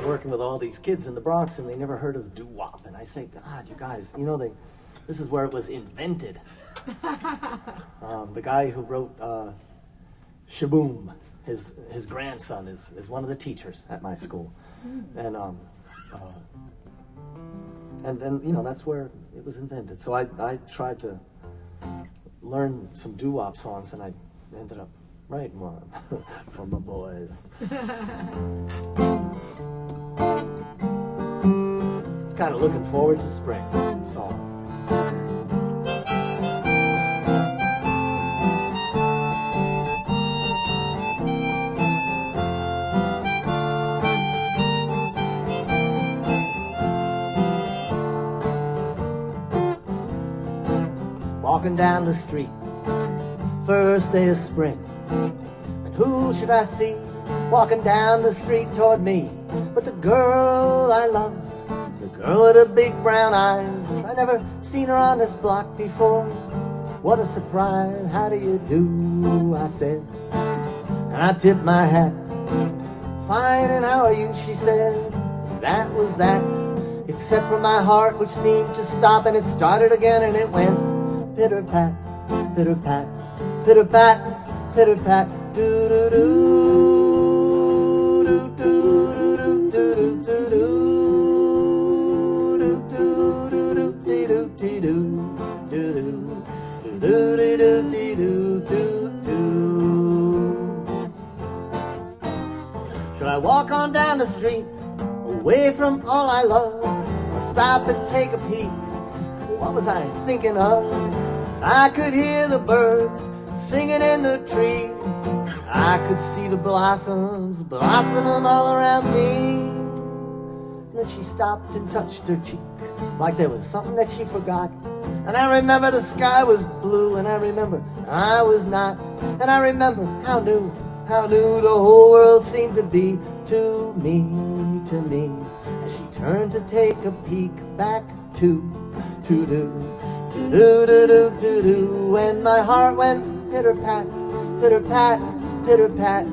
working with all these kids in the Bronx, and they never heard of doo-wop. And I say, God, you guys, you know, this is where it was invented. The guy who wrote Shaboom, his grandson is one of the teachers at my school, and you know, that's where it was invented. So I tried to learn some doo-wop songs, and I ended up writing one for my boys. It's kind of looking forward to spring song. Walking down the street, first day of spring, and who should I see walking down the street toward me but the girl I love, the girl with the big brown eyes. I never seen her on this block before. What a surprise, how do you do, I said, and I tipped my hat. Fine, and how are you, she said. That was that, except for my heart, which seemed to stop, and it started again, and it went pitter-pat, pitter-pat, pitter-pat, pitter-pat, doo-doo-doo, doo-doo-doo-doo-doo-doo-doo, should I walk on down the street, away from all I love, or stop and take a peek? What was I thinking of? I could hear the birds singing in the trees. I could see the blossoms blossoming all around me. And then she stopped and touched her cheek, like there was something that she forgot. And I remember the sky was blue, and I remember I was not. And I remember how new the whole world seemed to be to me. As she turned to take a peek back to do do do do do do do, and my heart went pitter pat, pitter pat, pitter pat,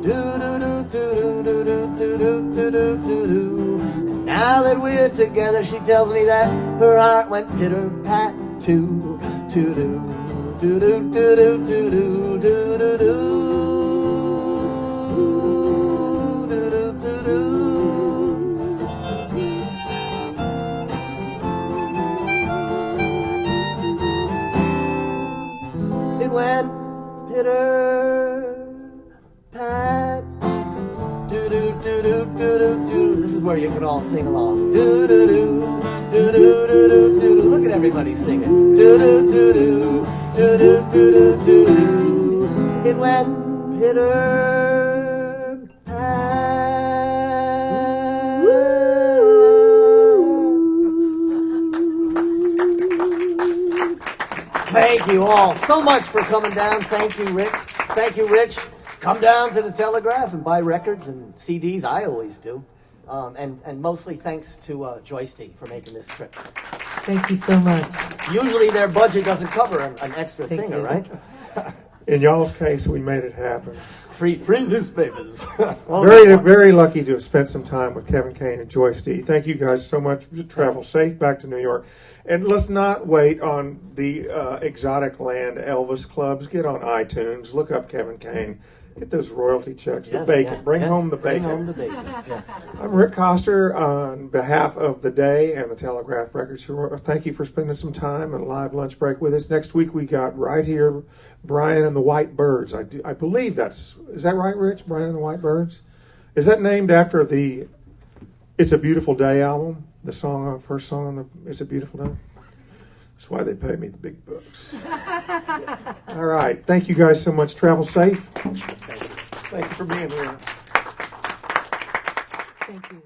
do do do do do do do do do do do do. And now that we're together, she tells me that her heart went pitter pat too, to do do do do do do do do do do. Went pitter pat, do do do do do do do. This is where you can all sing along. Do do do do do do do do. Look at everybody singing. Do do do do do do do do do. It went pitter pat. Thank you all so much for coming down. Thank you, Rich. Thank you, Rich. Come down to the Telegraph and buy records and CDs. I always do. And mostly thanks to Joyce Dee for making this trip. Thank you so much. Usually their budget doesn't cover an extra singer, right? In y'all's case, we made it happen. Free print newspapers. Very lucky to have spent some time with Kevin Kane and Joyce Dee. Thank you guys so much. Travel safe back to New York. And let's not wait on the exotic land Elvis clubs. Get on iTunes. Look up Kevin Kane. Get those royalty checks. Yes, the bacon. yeah, Bring yeah. home the bacon. Bring home the bacon. Yeah. I'm Rick Coster on behalf of The Day and the Telegraph Records. Thank you for spending some time and a live lunch break with us. Next week we got right here Brian and the White Birds. I believe is that right, Rich? Brian and the White Birds? Is that named after the It's a Beautiful Day album? The first song on the It's a Beautiful Day? That's why they pay me the big bucks. All right. Thank you guys so much. Travel safe. Thank you for being here. Thank you.